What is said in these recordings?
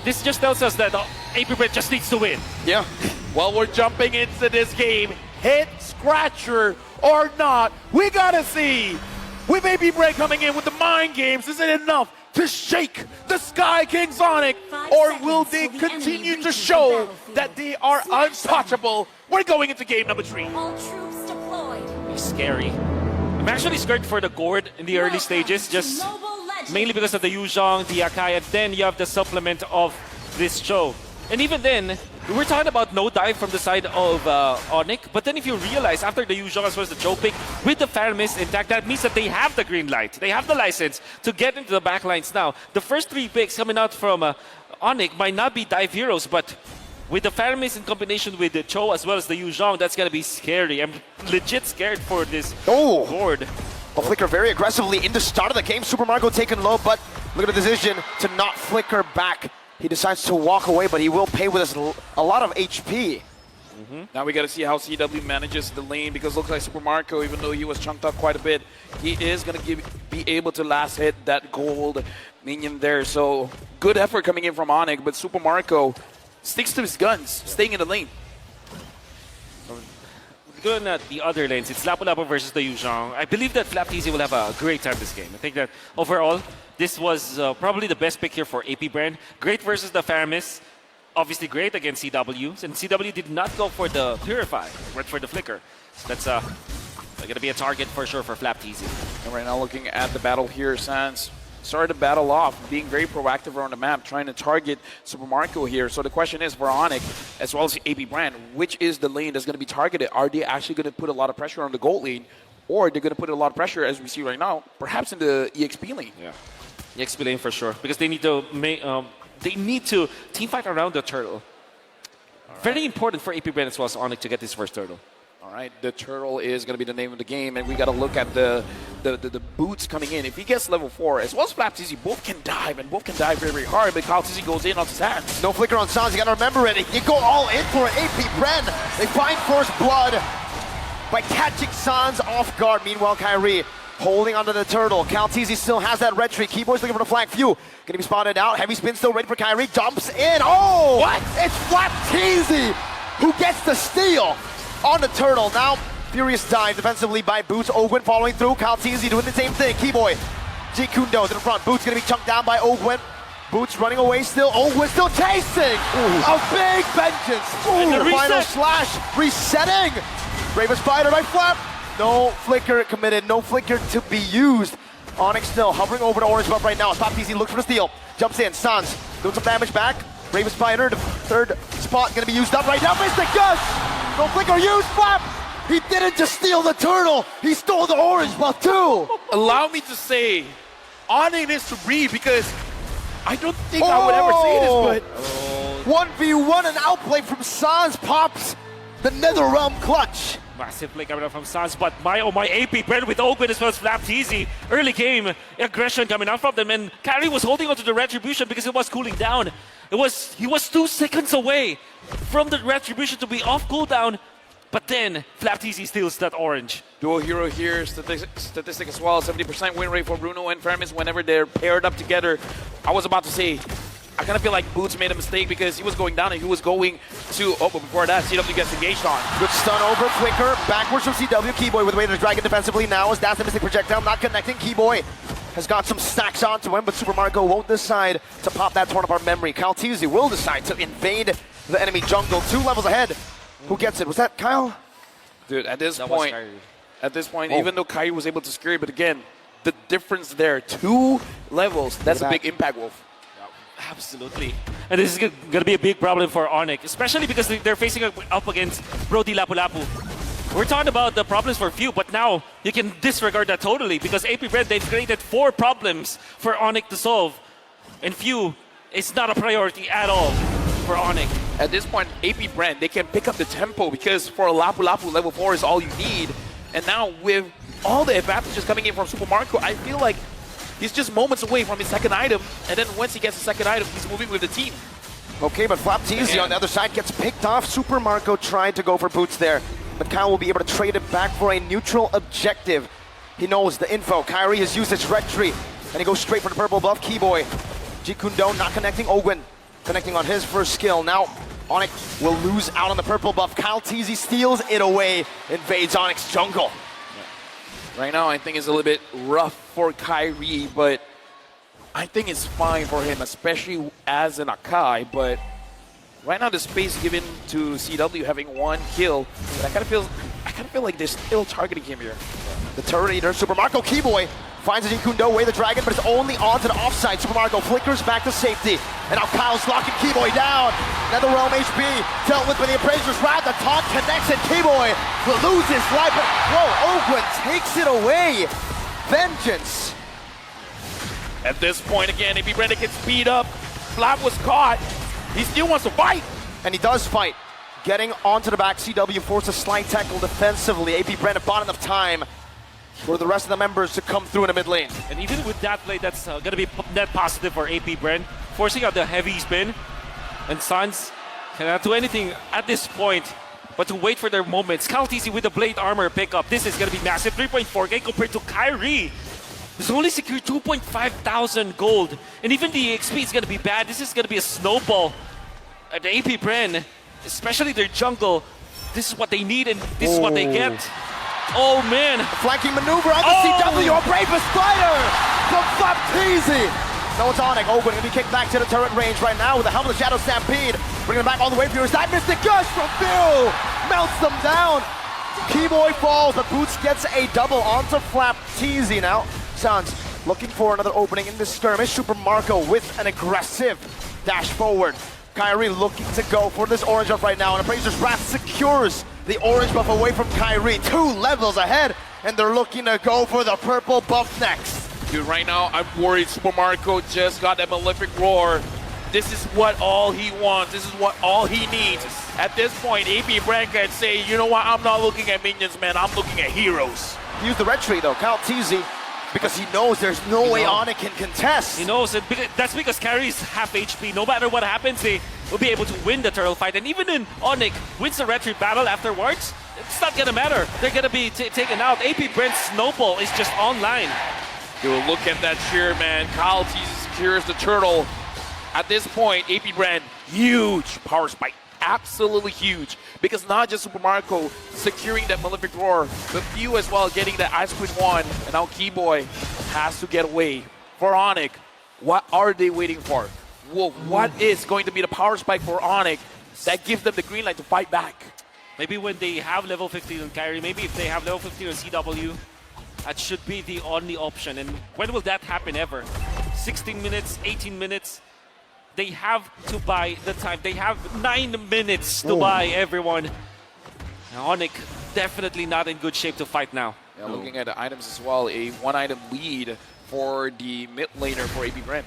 This just tells us that APBREN just needs to win. Yeah. Well, we're jumping into this game. Hit, scratcher, or not. We gotta see. With APBREN coming in with the mind games, is it enough to shake the Sky Kings ONIC? Or will they continue to show that they are untouchable? We're going into game number 3. All troops deployed. It's scary. I'm actually scared for the Gord in the early stages, just mainly because of the Yuzhong, the Akai, and then you have the supplement of this Cho. And even then, we're talking about no dive from the side of ONIC, but then if you realize after the Yuzhong as well as the Cho pick, with the Faramis intact, that means that they have the green light. They have the license to get into the backlines now. The first 3 picks coming out from ONIC might not be dive heroes, but with the Faramis in combination with the Cho as well as the Yuzhong, that's going to be scary. I'm legit scared for this Gord. Well, Flicker very aggressively in the start of the game. Super Mario taken low, but look at the decision to not flicker back. He decides to walk away, but he will pay with a lot of HP. Now we got to see how CW manages the lane, because it looks like Super Mario, even though he was chunked up quite a bit, he is going to be able to last hit that gold minion there. So good effort coming in from ONIC, but Super Mario sticks to his guns, staying in the lane. Going at the other lanes, it's Lapu Lapu versus the Yuzhong. I believe that FlapTZ will have a great time this game. I think that overall, this was probably the best pick here for APBREN. Great versus the Faramis. Obviously great against CW. And CW did not go for the Purify, went for the Flicker. So that's going to be a target for sure for FlapTZ. And right now looking at the battle here, Sans started the battle off, being very proactive around the map, trying to target Super Mario here. So the question is for ONIC, as well as APBREN, which is the lane that's going to be targeted? Are they actually going to put a lot of pressure on the gold lane, or they're going to put a lot of pressure, as we see right now, perhaps in the EXP lane? Yeah, EXP lane for sure, because they need to team fight around the turtle. Very important for APBREN as well as ONIC to get this first turtle. All right, the turtle is going to be the name of the game, and we got to look at the boots coming in. If he gets level 4, as well as FlapTZ, both can dive, and both can dive very, very hard, but FlapTZ goes in on his hands. No flicker on Sans, you got to remember it. You go all in for APBREN. They find first blood by catching Sans off guard. Meanwhile, Kyrie holding onto the turtle. FlapTZ still has that red tree. Keyboard's looking for the flank. Few gonna be spotted out. Heavy spin still ready for Kyrie. Jumps in. Oh! What? It's FlapTZ who gets the steal on the turtle. Now, furious dive defensively by Boots. Ogwen following through. FlapTZ doing the same thing. Keyboy. Jikundo to the front. Boots gonna be chunked down by Ogwen. Boots running away still. Ogwen still chasing. Ooh. A big vengeance. Ooh, the final slash. Resetting. Bravest Spider by Flap. No flicker committed. No flicker to be used. ONIC still hovering over the orange buff right now. FlapTZ looks for the steal. Jumps in. Sans doing some damage back. Bravest Spider, the third spot gonna be used up right now. Missed the gush. No flicker used. Flap. He didn't just steal the turtle. He stole the orange buff too. Allow me to say, ONIC needs to breathe, because I don't think I would ever say this, but 1v1, an outplay from Sans pops the NetherRealm clutch. Massive play coming out from Sans, but my APBREN with Ogwen as well as FlapTZ. Early game aggression coming out from them, and Kyrie was holding on to the retribution because it was cooling down. He was 2 seconds away from the retribution to be off cooldown, but then FlapTZ steals that orange. Dual hero here, statistic as well, 70% win rate for Bruno and Faramis whenever they're paired up together. I was about to say, I kind of feel like Boots made a mistake because he was going down and he was going to, but before that, CW gets engaged on. Good stun over, flicker, backwards from CW. Keyboy with a way to drag it defensively now as that's the missing projectile, not connecting. Keyboy has got some stacks onto him, but Super Mario won't decide to pop that torn apart memory. FlapTZ will decide to invade the enemy jungle, 2 levels ahead. Who gets it? Was that Kyle? Dude, at this point, even though Kyrie was able to scare it, but again, the difference there, 2 levels, that's a big impact, Wolf. Absolutely. And this is going to be a big problem for ONIC, especially because they're facing up against Brody Lapu Lapu. We're talking about the problems for Few, but now you can disregard that totally, because APBREN, they've created 4 problems for ONIC to solve. And Few is not a priority at all for ONIC. At this point, APBREN, they can pick up the tempo, because for a Lapu Lapu, level 4 is all you need. And now with all the advantages coming in from Super Mario, I feel like he's just moments away from his second item, and then once he gets the second item, he's moving with the team. Okay, but FlapTZ on the other side gets picked off. Super Mario tried to go for Boots there, but Kyle will be able to trade it back for a neutral objective. He knows the info. Kyrie has used his red tree, and he goes straight for the purple buff. Keyboy, Jikundo not connecting. Ogwen connecting on his first skill. Now, ONIC will lose out on the purple buff. Kyle Teasy steals it away, invades ONIC's jungle. Right now, I think it's a little bit rough for Kyrie, but I think it's fine for him, especially as an Akai. But right now, the space given to CW having one kill, but I kind of feel like they're still targeting him here. The turret eater, Super Marco Keyboy, finds a Jinkundo away the dragon, but it's only onto the offside. Super Marco flickers back to safety. And now Kyle's locking Keyboy down. NetherRealm HP dealt with by the Appraiser's Wrath. The taunt connects and Keyboy will lose his life. But whoa, Ogwen takes it away. Vengeance. At this point, again, APBREN gets beat up. Flap was caught. He still wants to fight. And he does fight. Getting onto the back, CW forces a slight tackle defensively. APBREN at bottom of time for the rest of the members to come through in the mid lane. And even with that play, that's going to be net positive for APBREN, forcing out the heavy spin. And Suns cannot do anything at this point but to wait for their moments. Kaltisi with the blade armor pickup. This is going to be massive. 3.4k compared to Kyrie. He's only secured 2,500 gold. And even the XP is going to be bad. This is going to be a snowball at APBREN, especially their jungle. This is what they need and this is what they get. Oh man! Flanking maneuver on the CW, a bravest spider from Baptiste. No, it's ONIC. Ogwen gonna be kicked back to the turret range right now with a Helmet of Shadow Stampede. Bringing him back all the way for your side. Mystic Gush from Bill melts them down. Keyboy falls, but Boots gets a double onto Flapteasy now. Suns looking for another opening in this skirmish. Super Marco with an aggressive dash forward. Kyrie looking to go for this orange buff right now, and Appraiser's Wrath secures the orange buff away from Kyrie. 2 levels ahead, and they're looking to go for the purple buff next. Dude, right now, I'm worried Super Marco just got that Malefic Roar. This is what all he wants. This is what all he needs. At this point, APBREN can say, you know what, I'm not looking at minions, man. I'm looking at heroes. Use the red tree, though. Kyle Teasy, because he knows there's no way ONIC can contest. He knows it. That's because Carrie's half HP. No matter what happens, they will be able to win the turtle fight. And even in ONIC wins the red tree battle afterwards, it's not gonna matter. They're gonna be taken out. APBREN's snowball is just online. Dude, look at that cheer, man. Kyle Teasy secures the turtle. At this point, APBREN, huge power spike. Absolutely huge. Because not just Super Marco securing that Malefic Roar, but Few as well getting that Ice Queen 1. And now Keyboy has to get away. For ONIC, what are they waiting for? Well, what is going to be the power spike for ONIC that gives them the green light to fight back? Maybe when they have level 15 on Kyrie, maybe if they have level 15 on CW, that should be the only option. And when will that happen ever? 16 minutes, 18 minutes? They have to buy the time. They have 9 minutes to buy everyone. Now, ONIC definitely not in good shape to fight now. Yeah, looking at the items as well, a 1-item lead for the mid laner for APBREN.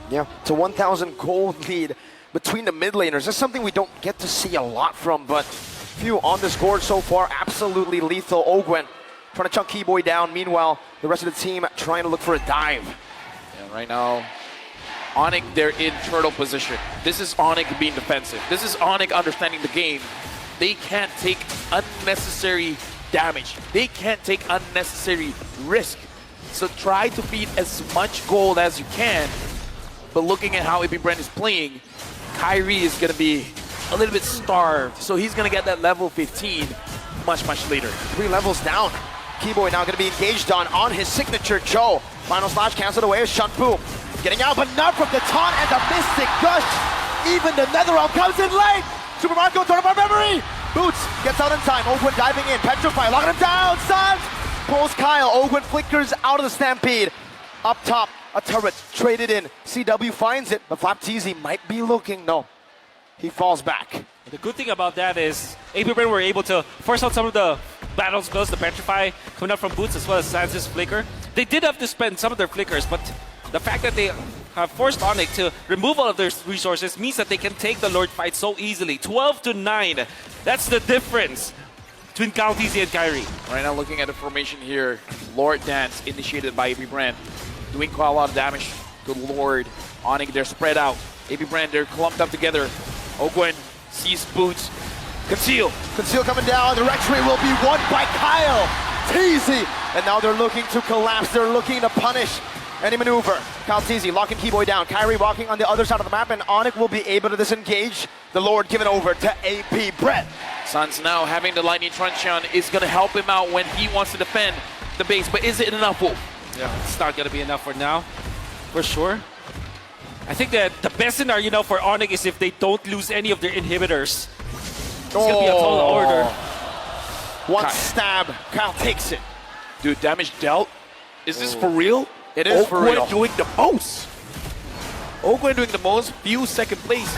Yeah, it's a 1,000 gold lead between the mid laners. That's something we don't get to see a lot from, but Few on this board so far, absolutely lethal. Ogwen trying to chunk Keyboy down. Meanwhile, the rest of the team trying to look for a dive. Yeah, right now, ONIC, they're in turtle position. This is ONIC being defensive. This is ONIC understanding the game. They can't take unnecessary damage. They can't take unnecessary risk. So try to beat as much gold as you can. But looking at how APBREN is playing, Kyrie is going to be a little bit starved. So he's going to get that level 15 much, much later. 3 levels down. Keyboy now going to be engaged on his signature Joe. Final slash canceled away as Shunpu. Getting out, but not from the taunt and the Mystic Gush. Even the NetherRealm comes in late. Super Marco, turn of memory. Boots gets out in time. Ogwen diving in. Petrify, locking him down. Suns pulls Kyle. Ogwen flickers out of the Stampede. Up top, a turret traded in. CW finds it, but Flapteasy might be looking. No, he falls back. The good thing about that is APBREN were able to force out some of the battle spells, the Petrify coming up from Boots as well as Sans' Flicker. They did have to spend some of their flickers, but the fact that they have forced ONIC to remove all of their resources means that they can take the Lord fight so easily. 12-9. That's the difference between Kaltisi and Kyrie. Right now, looking at the formation here, Lord Dance initiated by APBREN, doing quite a lot of damage to Lord. ONIC, they're spread out. APBREN, they're clumped up together. Ogwen sees Boots. Conceal. Conceal coming down. The Rectory will be won by Kyle Teasy. And now they're looking to collapse. They're looking to punish Any maneuver. Caltizi locking Keyboy down. Kyrie walking on the other side of the map, and ONIC will be able to disengage. The Lord given over to APBREN. Suns now having the Lightning Truncheon is going to help him out when he wants to defend the base. But is it enough, Wolf? Yeah, it's not going to be enough for now, for sure. I think that the best scenario now for ONIC is if they don't lose any of their inhibitors. It's going to be a tall order. One stab, Kyle takes it. Dude, damage dealt. Is this for real? It is for real. doing the most. Ogwen doing the most, few second place.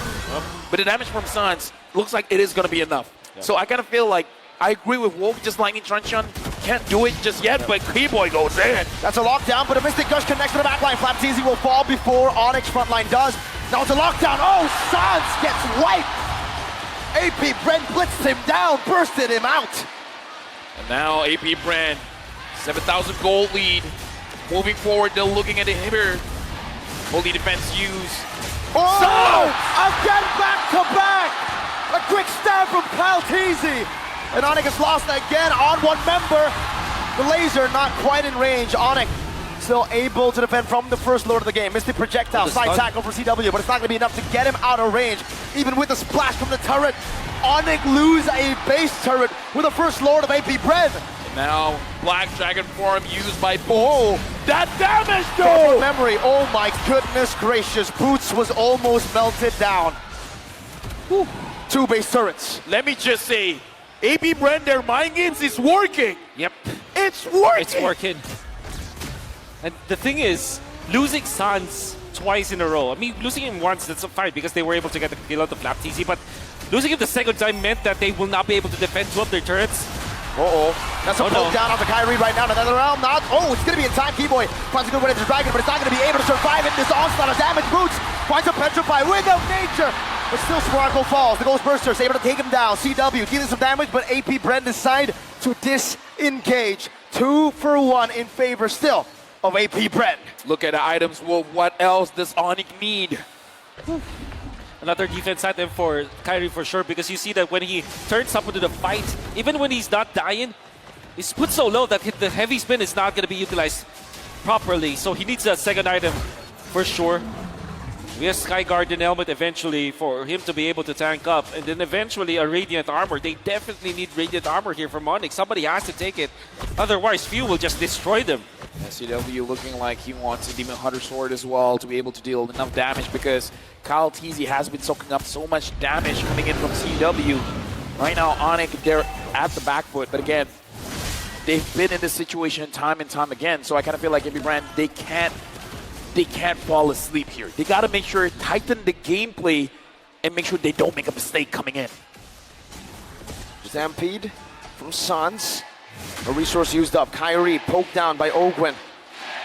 But the damage from Suns looks like it is going to be enough. So I kind of feel like I agree with Wolf, just Lightning Truncheon can't do it just yet, but Keyboy goes in. That's a lockdown, but a Mystic Gush connects to the backline. Flapteasy will fall before ONIC's front line does. Now it's a lockdown. Oh, Suns gets wiped. APBREN blitzed him down, bursted him out. And now APBREN, 7,000 gold lead. Moving forward, they're looking at the inhibitor. Holy defense use. Oh! Again back to back! A quick stab from Caltizi. And ONIC is lost again on one member. The laser not quite in range. ONIC still able to defend from the first lord of the game. Mystic projectile, side tackle for CW, but it's not going to be enough to get him out of range. Even with the splash from the turret, ONIC lose a base turret with the first lord of APBREN. Now, Black Dragon form used by Bo. That damage, though! Memory, oh my goodness gracious. Boots was almost melted down. Whew. 2 base turrets. Let me just say, APBREN, their mind games is working. Yep. It's working. It's working. And the thing is, losing Suns twice in a row. I mean, losing him once, that's fine because they were able to get the kill out of Flapteasy, but losing him the second time meant that they will not be able to defend 2 of their turrets. That's a poke down on the Kyrie right now. Another round, not. Oh, it's going to be in time. Keyboy finds a good way to the Dragon, but it's not going to be able to survive in this onslaught of damage. Boots finds a Petrify without nature, but still Sparkle falls. The Ghost Burster is able to take him down. CW dealing some damage, but APBREN decide to disengage. 2 for 1 in favor still of APBREN. Look at the items, Wolf. What else does ONIC need? Another defense item for Kyrie for sure, because you see that when he turns up into the fight, even when he's not dying, he's put so low that the heavy spin is not going to be utilized properly. So he needs a second item for sure. We have Sky Guardian helmet eventually for him to be able to tank up, and then eventually a Radiant Armor. They definitely need Radiant Armor here from ONIC. Somebody has to take it. Otherwise, Few will just destroy them. CW looking like he wants a Demon Hunter Sword as well to be able to deal enough damage because Caltizi has been soaking up so much damage coming in from CW. Right now, ONIC, they're at the back foot, but again, they've been in this situation time and time again, so I kind of feel like APBREN, they can't fall asleep here. They got to make sure, tighten the gameplay, and make sure they don't make a mistake coming in. Stampede from Suns. A resource used up. Kyrie poked down by Ogwen.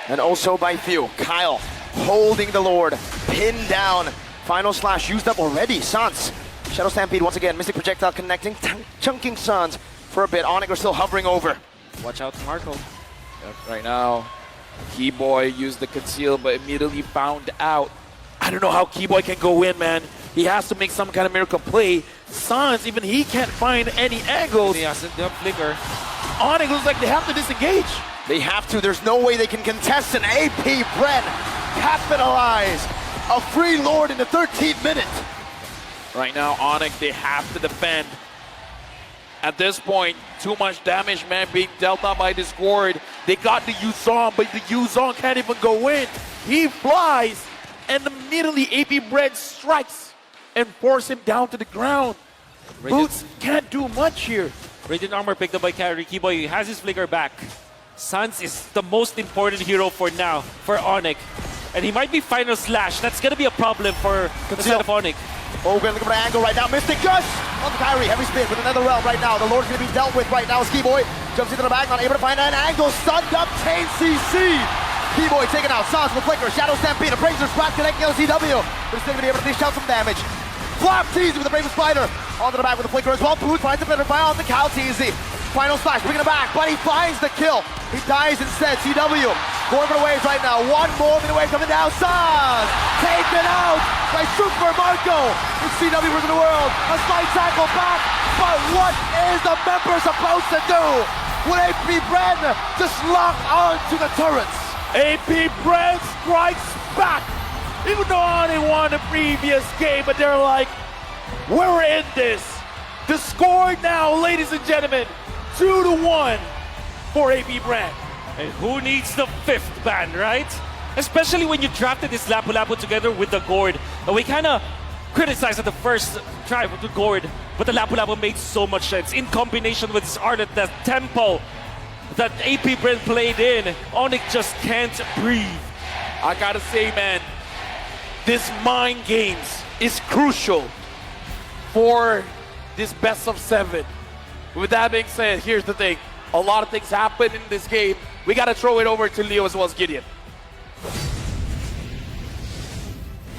And also by Few. Kyle holding the Lord. Pinned down. Final slash used up already. Suns. Shadow Stampede once again. Mystic Projectile connecting. Chunking Suns for a bit. ONIC are still hovering over. Watch out, Marco. Yep, right now, Keyboy used the conceal, but immediately found out. I don't know how Keyboy can go in, man. He has to make some kind of miracle play. Suns, even he can't find any angles. He has the flicker. ONIC looks like they have to disengage. They have to. There's no way they can contest an APBREN. Capitalize. A free Lord in the 13th minute. Right now, ONIC, they have to defend. At this point, too much damage, man, being dealt out by this Gord. They got the Yuzong, but the Yuzong can't even go in. He flies, and immediately APBREN strikes and force him down to the ground. Boots can't do much here. Radiant Armor picked up by Kyrie. Keyboy has his flicker back. Suns is the most important hero for now for ONIC. And he might be final slash. That's going to be a problem for the side of ONIC. Ogwen looking for an angle right now. Mystic Gush on the Kyrie. Heavy spin with another realm right now. The Lord's going to be dealt with right now as Keyboy jumps into the back, not able to find an angle. Stunned up, chain CC. Keyboy taken out. Sans with flicker. Shadow Stampede. Appraiser's Splat connecting LCW. But still going to be able to dish out some damage. Flapteasy with the Brave Spider. Onto the back with the flicker as well. Boots finds a better fire on the Caltizi. Final slash, bringing it back, but he finds the kill. He dies instead. CW going for the waves right now. One more minute wave coming down. Sans taken out by Super Marco. It's CW versus the world. A slight tackle back, but what is the member supposed to do? Will APBREN just lock on to the turrets? APBREN strikes back. Even though ONIC won the previous game, but they're like, we're in this. The score now, ladies and gentlemen, 2-1 for APBREN. And who needs the 5th ban, right? Especially when you drafted this Lapu-Lapu together with the Gourd. And we kind of criticized at the first try with the Gourd, but the Lapu-Lapu made so much sense. In combination with this art at the tempo that APBREN played in, ONIC just can't breathe. I gotta say, man, this mind games is crucial for this best of 7. With that being said, here's the thing. A lot of things happen in this game. We gotta throw it over to Leo as well as Gideon.